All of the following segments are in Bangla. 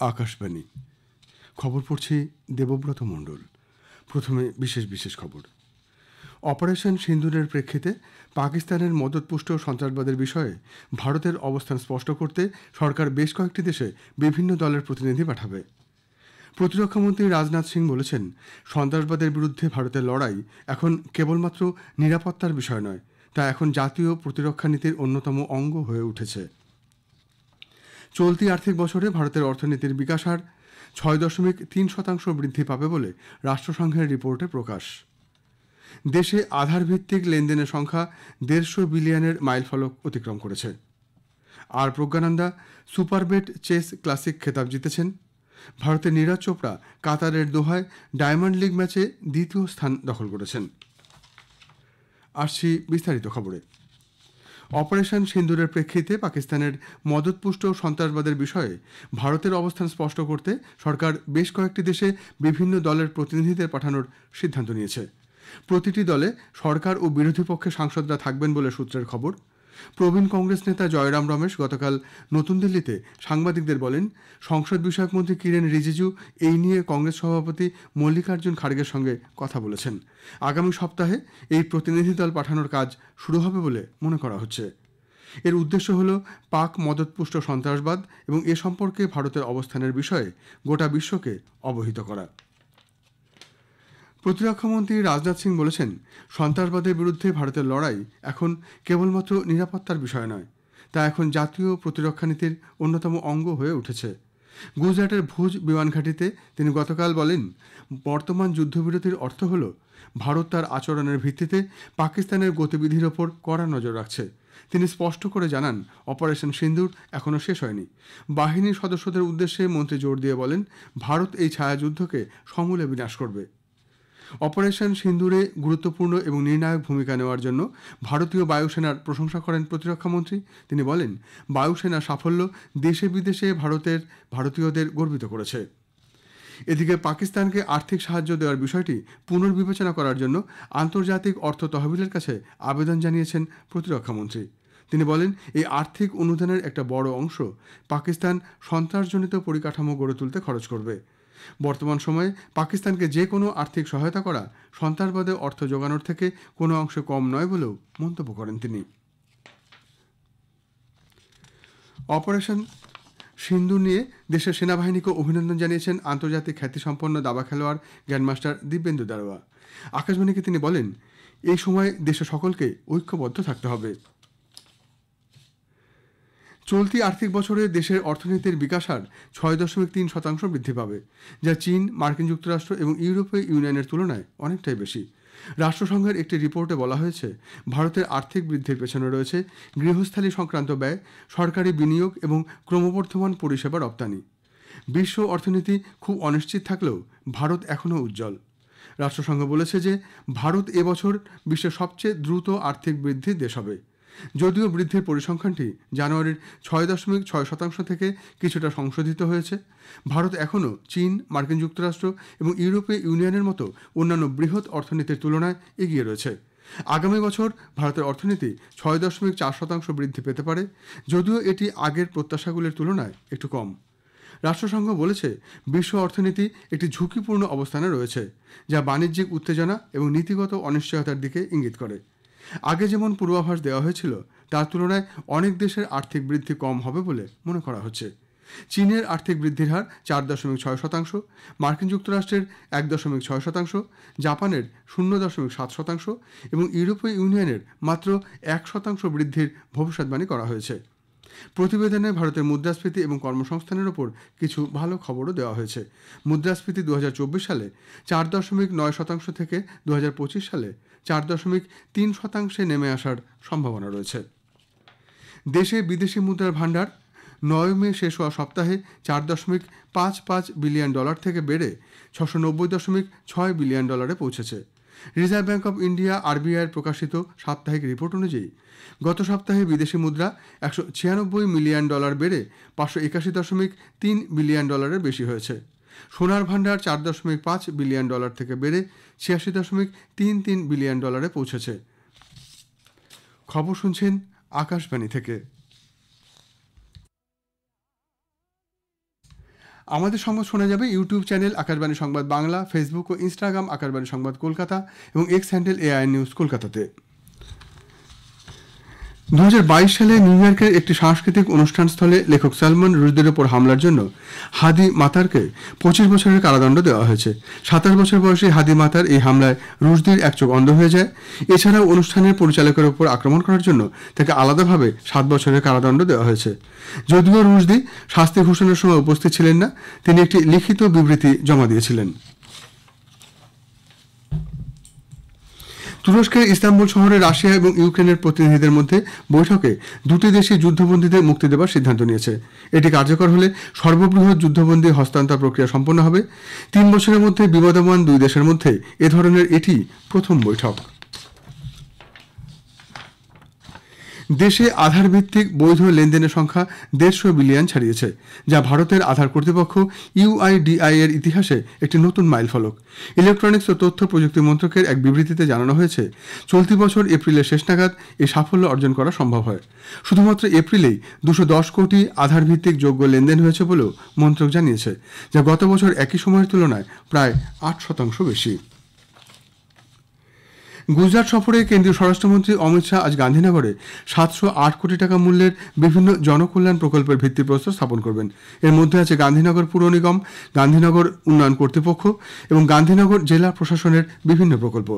আকাশবাণী খবর পড়ছি দেবব্রত মণ্ডল। প্রথমে বিশেষ খবর। অপারেশন সিন্দুরের প্রেক্ষিতে পাকিস্তানের মদতপুষ্ট সন্ত্রাসবাদের বিষয়ে ভারতের অবস্থান স্পষ্ট করতে সরকার বেশ কয়েকটি দেশে বিভিন্ন দলের প্রতিনিধি পাঠাবে। প্রতিরক্ষামন্ত্রী রাজনাথ সিং বলেছেন, সন্ত্রাসবাদের বিরুদ্ধে ভারতের লড়াই এখন কেবলমাত্র নিরাপত্তার বিষয় নয়, তা এখন জাতীয় প্রতিরক্ষা নীতির অন্যতম অঙ্গ হয়ে উঠেছে। চলতি আর্থিক বছরে ভারতের অর্থনীতির বিকাশ হার 6.3% বৃদ্ধি পাবে বলে রাষ্ট্রসংঘের রিপোর্টে প্রকাশ। দেশে আধার ভিত্তিক লেনদেনের সংখ্যা 150 বিলিয়নের মাইলফলক অতিক্রম করেছে। আর প্রজ্ঞানন্দা সুপারবেট চেস ক্লাসিক খেতাব জিতেছেন। ভারতের নীরজ চোপড়া কাতারের দোহায় ডায়মন্ড লিগ ম্যাচে দ্বিতীয় স্থান দখল করেছেন। আসছি বিস্তারিত খবরে। অপারেশন সিন্দুরের প্রেক্ষিতে পাকিস্তানের মদতপুষ্ট সন্ত্রাসবাদের বিষয়ে ভারতের অবস্থান স্পষ্ট করতে সরকার বেশ কয়েকটি দেশে বিভিন্ন দলের প্রতিনিধিদের পাঠানোর সিদ্ধান্ত নিয়েছে। প্রতিটি দলে সরকার ও বিরোধী পক্ষের সাংসদরা থাকবেন বলে সূত্রের খবর। প্রবীণ কংগ্রেস নেতা জয়রাম রমেশ গতকাল নতুন দিল্লিতে সাংবাদিকদের বলেন, সংসদ বিষয়ক মন্ত্রী কিরেন রিজিজু এই নিয়ে কংগ্রেস সভাপতি মল্লিকার্জুন খাড়গের সঙ্গে কথা বলেছেন। আগামী সপ্তাহে এই প্রতিনিধি দল পাঠানোর কাজ শুরু হবে বলে মনে করা হচ্ছে। এর উদ্দেশ্য হল পাক মদতপুষ্ট সন্ত্রাসবাদ এবং এ সম্পর্কে ভারতের অবস্থানের বিষয়ে গোটা বিশ্বকে অবহিত করা। প্রতিরক্ষামন্ত্রী রাজনাথ সিং বলেছেন, সন্ত্রাসবাদের বিরুদ্ধে ভারতের লড়াই এখন কেবলমাত্র নিরাপত্তার বিষয় নয়, তা এখন জাতীয় প্রতিরক্ষা নীতির অন্যতম অঙ্গ হয়ে উঠেছে। গুজরাটের ভুজ বিমান ঘাঁটিতে তিনি গতকাল বলেন, বর্তমান যুদ্ধবিরতির অর্থ হল ভারত তার আচরণের ভিত্তিতে পাকিস্তানের গতিবিধির ওপর কড়া নজর রাখছে। তিনি স্পষ্ট করে জানান, অপারেশন সিন্দুর এখনও শেষ হয়নি। বাহিনীর সদস্যদের উদ্দেশ্যে মন্ত্রী জোর দিয়ে বলেন, ভারত এই ছায়াযুদ্ধকে সমূলে বিনাশ করবে। অপারেশন সিন্দুরে গুরুত্বপূর্ণ এবং নির্ণায়ক ভূমিকা নেওয়ার জন্য ভারতীয় বায়ুসেনার প্রশংসা করেন প্রতিরক্ষামন্ত্রী। তিনি বলেন, বায়ুসেনার সাফল্য দেশে বিদেশে ভারতীয়দের গর্বিত করেছে। এদিকে পাকিস্তানকে আর্থিক সাহায্য দেওয়ার বিষয়টি পুনর্বিবেচনা করার জন্য আন্তর্জাতিক অর্থ তহবিলের কাছে আবেদন জানিয়েছেন প্রতিরক্ষামন্ত্রী। তিনি বলেন, এই আর্থিক অনুদানের একটা বড় অংশ পাকিস্তান সন্ত্রাসজনিত পরিকাঠামো গড়ে তুলতে খরচ করবে। বর্তমান সময়ে পাকিস্তানকে যে কোনো আর্থিক সহায়তা করা সন্ত্রাসবাদে অর্থ জোগানোর থেকে কোনো অংশে কম নয় বলেও মন্তব্য করেন তিনি। অপারেশন সিন্দুর নিয়ে দেশের সেনাবাহিনীকে অভিনন্দন জানিয়েছেন আন্তর্জাতিক খ্যাতিসম্পন্ন দাবা খেলোয়াড় গ্র্যান্ডমাস্টার দিব্যেন্দু দারোয়া। আকাশবাণীকে তিনি বলেন, এই সময় দেশে সকলকে ঐক্যবদ্ধ থাকতে হবে। চলতি আর্থিক বছরে দেশের অর্থনীতির বিকাশ হার 6.3% বৃদ্ধি পাবে, যা চীন, মার্কিন যুক্তরাষ্ট্র এবং ইউরোপীয় ইউনিয়নের তুলনায় অনেকটাই বেশি। রাষ্ট্রসংঘের একটি রিপোর্টে বলা হয়েছে, ভারতের আর্থিক বৃদ্ধির পেছনে রয়েছে গৃহস্থালী সংক্রান্ত ব্যয়, সরকারি বিনিয়োগ এবং ক্রমবর্ধমান পরিষেবা রপ্তানি। বিশ্ব অর্থনীতি খুব অনিশ্চিত থাকলেও ভারত এখনও উজ্জ্বল। রাষ্ট্রসংঘ বলেছে যে ভারত এবছর বিশ্বের সবচেয়ে দ্রুত আর্থিক বৃদ্ধির দেশ হবে। যদিও বৃদ্ধির পরিসংখ্যানটি জানুয়ারির 6.6% থেকে কিছুটা সংশোধিত হয়েছে, ভারত এখনও চীন, মার্কিন যুক্তরাষ্ট্র এবং ইউরোপীয় ইউনিয়নের মতো অন্যান্য বৃহৎ অর্থনীতির তুলনায় এগিয়ে রয়েছে। আগামী বছর ভারতের অর্থনীতি 6.4% বৃদ্ধি পেতে পারে, যদিও এটি আগের প্রত্যাশাগুলির তুলনায় একটু কম। রাষ্ট্রসংঘ বলেছে, বিশ্ব অর্থনীতি একটি ঝুঁকিপূর্ণ অবস্থানে রয়েছে, যা বাণিজ্যিক উত্তেজনা এবং নীতিগত অনিশ্চয়তার দিকে ইঙ্গিত করে। আগে যেমন পূর্বাভাস দেওয়া হয়েছিল, তার তুলনায় অনেক দেশের আর্থিক বৃদ্ধি কম হবে বলে মনে করা হচ্ছে। চীনের আর্থিক বৃদ্ধির হার 4.6%, মার্কিন যুক্তরাষ্ট্রের 1.6%, জাপানের 0.7% এবং ইউরোপীয় ইউনিয়নের মাত্র 1% বৃদ্ধির ভবিষ্যৎবাণী করা হয়েছে। প্রতিবেদনে ভারতের মুদ্রাস্ফীতি এবং কর্মসংস্থানের ওপর কিছু ভালো খবরও দেওয়া হয়েছে। মুদ্রাস্ফীতি 2024 সালে 4.9% থেকে 2025 সালে 4.3% নেমে আসার সম্ভাবনা রয়েছে। দেশে বিদেশি মুদ্রার ভাণ্ডার 9 মে শেষ হওয়া সপ্তাহে $4.55 বিলিয়ন থেকে বেড়ে $690.6 বিলিয়ন পৌঁছেছে। রিজার্ভ ব্যাঙ্ক অব ইন্ডিয়া আরবিআইয়ের প্রকাশিত সাপ্তাহিক রিপোর্ট অনুযায়ী গত সপ্তাহে বিদেশি মুদ্রা $196 মিলিয়ন বেড়ে $581.3 বিলিয়ন বেশি হয়েছে। সোনার ভাণ্ডার $4.5 বিলিয়ন থেকে বেড়ে $86.33 বিলিয়ন পৌঁছেছে। খবর শুনছেন আকাশবাণী থেকে। আমাদের সংবাদ শোনা যাবে ইউটিউব চ্যানেল আকাশবাণী সংবাদ বাংলা, ফেসবুক ও ইনস্টাগ্রাম আকাশবাণী সংবাদ কলকাতা এবং এক্স হ্যান্ডেল এআই নিউজ কলকাতাতে। 2022 সালে নিউ ইয়র্কের একটি সাংস্কৃতিক অনুষ্ঠান স্থলে লেখক সালমান রুশদির ওপর হামলার জন্য হাদি মাতারকে 25 বছরের কারাদণ্ড দেওয়া হয়েছে। 27 বছর বয়সী হাদি মাতার এই হামলায় রুশদির এক চোখ অন্ধ হয়ে যায়। এছাড়াও অনুষ্ঠানের পরিচালকের ওপর আক্রমণ করার জন্য তাকে আলাদাভাবে 7 বছরের কারাদণ্ড দেওয়া হয়েছে। যদিও রুশদি শাস্তি ঘোষণার সময় উপস্থিত ছিলেন না, তিনি একটি লিখিত বিবৃতি জমা দিয়েছিলেন। তুরস্কের ইস্তাম্বুল শহরে রাশিয়া এবং ইউক্রেনের প্রতিনিধিদের মধ্যে বৈঠকে দুটি দেশই যুদ্ধবন্দীদের মুক্তি দেওয়ার সিদ্ধান্ত নিয়েছে। এটি কার্যকর হলে সর্ববৃহৎ যুদ্ধবন্দী হস্তান্তর প্রক্রিয়া সম্পন্ন হবে। 3 বছরের মধ্যে বিবাদমান দুই দেশের মধ্যে এ ধরনের এটি প্রথম বৈঠক। দেশে আধার ভিত্তিক বৈধ লেনদেনের সংখ্যা 150 বিলিয়ন ছাড়িয়েছে, যা ভারতের আধার কর্তৃপক্ষ ইউআইডিআই এর ইতিহাসে একটি নতুন মাইলফলক। ইলেকট্রনিক্স ও তথ্য প্রযুক্তি মন্ত্রকের এক বিবৃতিতে জানানো হয়েছে, চলতি বছর এপ্রিলের শেষ নাগাদ এই সাফল্য অর্জন করা সম্ভব হয়। শুধুমাত্র এপ্রিলেই 210 কোটি আধার ভিত্তিক যোগ্য লেনদেন হয়েছে বলেও মন্ত্রক জানিয়েছে, যা গত বছর একই সময়ের তুলনায় প্রায় 8% বেশি। গুজরাট সফরে কেন্দ্রীয় স্বরাষ্ট্রমন্ত্রী অমিত শাহ আজ গান্ধীনগরে 708 কোটি টাকা মূল্যের বিভিন্ন জনকল্যাণ প্রকল্পের ভিত্তিপ্রস্তর স্থাপন করবেন। এর মধ্যে আছে গান্ধীনগর পুর নিগম, গান্ধীনগর উন্নয়ন কর্তৃপক্ষ এবং গান্ধীনগর জেলা প্রশাসনের বিভিন্ন প্রকল্প।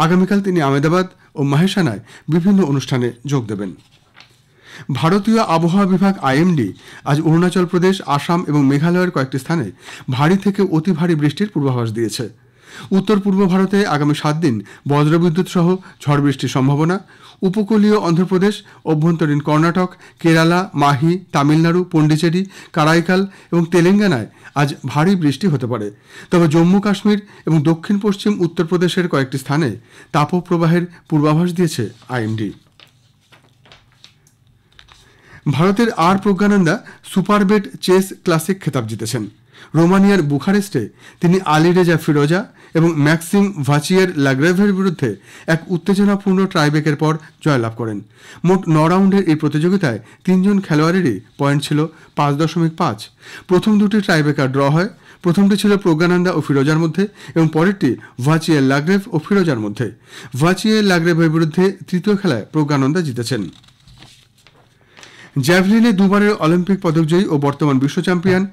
আগামীকাল তিনি আহমেদাবাদ ও মাহেসানায় বিভিন্ন অনুষ্ঠানে যোগ দেবেন। ভারতীয় আবহাওয়া বিভাগ আইএমডি আজ অরুণাচল প্রদেশ, আসাম এবং মেঘালয়ের কয়েকটি স্থানে ভারী থেকে অতি ভারী বৃষ্টির পূর্বাভাস দিয়েছে। উত্তর পূর্ব ভারতে আগামী 7 দিন বজ্রবিদ্যুৎ সহ ঝড় বৃষ্টির সম্ভাবনা। উপকূলীয় অন্ধ্রপ্রদেশ, অভ্যন্তরীণ কর্ণাটক, কেরালা, মাহি, তামিলনাড়ু, পন্ডিচেরি, কারাইকাল এবং তেলেঙ্গানায় আজ ভারী বৃষ্টি হতে পারে। তবে জম্মু কাশ্মীর এবং দক্ষিণ পশ্চিম উত্তরপ্রদেশের কয়েকটি স্থানে তাপপ্রবাহের পূর্বাভাস দিয়েছে আইএমডি। ভারতের আর প্রজ্ঞানন্দা সুপারবেট চেস ক্লাসিক খেতাব জিতেছেন। রোমানিয়ার বুখারেস্টে তিনি আলিরেজা ফিরোজা এবং ম্যাক্সিম ভাচিয়ের लाग्रेভের বিরুদ্ধে এক উত্তেজনাপূর্ণ টাইব্রেকের পর জয়লাভ করেন। মোট 9 রাউন্ডের এই প্রতিযোগিতায় 3 জন খেলোয়াড়েরই পয়েন্ট ছিল 5.5। প্রথম দুটি টাইব্রেকার ড্র হয়। প্রথমটি ছিল প্রজ্ঞানন্দা ও ফিরোজার মধ্যে এবং পরেরটি ভাচিয়ের लाग्रेভ ও ফিরোজার মধ্যে। ভাচিয়ের लाग्रेভের বিরুদ্ধে তৃতীয় খেলায় প্রজ্ঞানন্দা জিতেছেন। জ্যাভলিনে দুবারের অলিম্পিক পদকজয়ী ও বর্তমান বিশ্ব চ্যাম্পিয়ন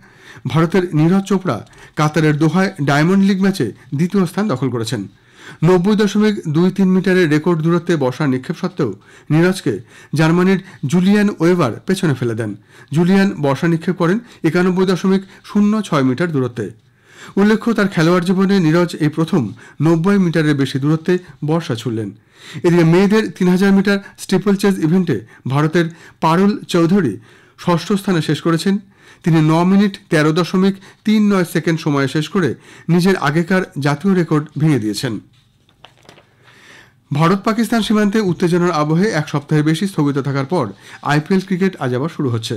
ভারতের নীরজ চোপড়া কাতারের দোহায় ডায়মন্ড লিগ ম্যাচে দ্বিতীয় স্থান দখল করেছেন। 90.23 মিটারের রেকর্ড দূরত্বে বর্ষা নিক্ষেপ সত্ত্বেও নীরজকে জার্মানির জুলিয়ান ওয়েবার পেছনে ফেলে দেন। জুলিয়ান বর্ষা নিক্ষেপ করেন 91.06 মিটার দূরত্বে। উল্লেখ্য, তার খেলোয়াড় জীবনে নীরজ এই প্রথম 90 মিটারের বেশি দূরত্বে বর্ষা ছুড়লেন। এদিকে মেয়েদের 3000 মিটার স্টিপল চেজ ইভেন্টে ভারতের পারুল চৌধুরী ষষ্ঠ স্থানে শেষ করেছেন। তিনি 9 মিনিট 13.39 সেকেন্ড সময়ে শেষ করে নিজের আগেকার জাতীয় রেকর্ড ভেঙে দিয়েছেন। ভারত পাকিস্তান সীমান্তে উত্তেজনার আবহে এক সপ্তাহের বেশি স্থগিত থাকার পর আইপিএল ক্রিকেট আজ আবার শুরু হচ্ছে।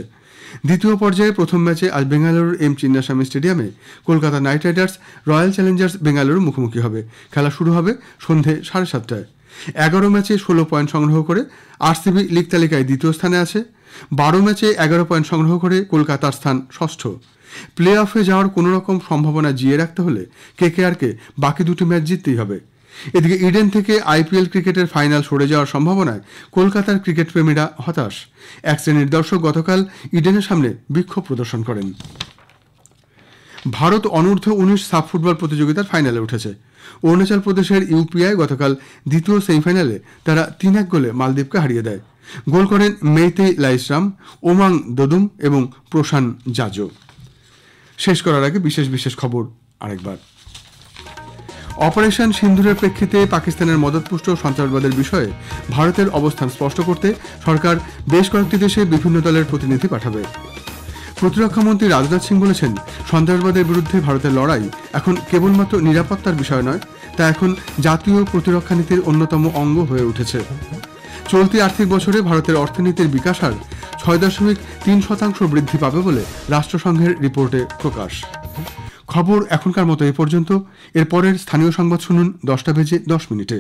দ্বিতীয় পর্যায়ে প্রথম ম্যাচে আজ বেঙ্গালুরুর এম চিন্নাস্বামী স্টেডিয়ামে Kolkata night Riders royal Challengers Bengaluru মুখোমুখি হবে। খেলা শুরু হবে সন্ধে 7:30টায়। 11 ম্যাচে 16 পয়েন্ট সংগ্রহ করে আরসিবি লিগ তালিকায় দ্বিতীয় স্থানে আছে। 12 ম্যাচে 11 পয়েন্ট সংগ্রহ করে কলকাতার স্থান ষষ্ঠ। প্লে অফে যাওয়ার কোনো রকম সম্ভাবনা জিয়ে রাখতে হলে কেকেআরকে বাকি দুটি ম্যাচ জিততেই হবে। এদিকে ইডেন থেকে আইপিএল ক্রিকেটের ফাইনাল সরে যাওয়ার সম্ভাবনায় কলকাতার ক্রিকেট প্রেমীরা হতাশ। এক শ্রেণীর দর্শক গতকাল ইডেনের সামনে বিক্ষোভ প্রদর্শন করেন। ভারত অনূর্ধ্ব 19 সাব ফুটবল প্রতিযোগিতার ফাইনালে উঠেছে। অরুণাচল প্রদেশের ইউপিআই গতকাল দ্বিতীয় সেমিফাইনালে তারা 3-1 গোলে মালদ্বীপকে হারিয়ে দেয়। গোল করেন মেইতেই লাইসরাম, ওমাং দোদুম এবং প্রশান জাজো। শেষ করার আগে বিশেষ খবর আরেকবার। অপারেশন সিন্দুরের প্রেক্ষিতে পাকিস্তানের মদতপুষ্ট সন্ত্রাসবাদের বিষয়ে ভারতের অবস্থান স্পষ্ট করতে সরকার বেশ কয়েকটি দেশে বিভিন্ন দলের প্রতিনিধি পাঠাবে। প্রতিরক্ষামন্ত্রী রাজনাথ সিং বলেছেন, সন্ত্রাসবাদের বিরুদ্ধে ভারতের লড়াই এখন কেবলমাত্র নিরাপত্তার বিষয় নয়, তা এখন জাতীয় প্রতিরক্ষা নীতির অন্যতম অঙ্গ হয়ে উঠেছে। চলতি আর্থিক বছরে ভারতের অর্থনীতির বিকাশ হার 6.3% বৃদ্ধি পাবে বলে রাষ্ট্রসংঘের রিপোর্টে প্রকাশ। খবর এখনকার মতো এ পর্যন্ত। এরপরের স্থানীয় সংবাদ শুনুন 10টা বেজে 10 মিনিটে।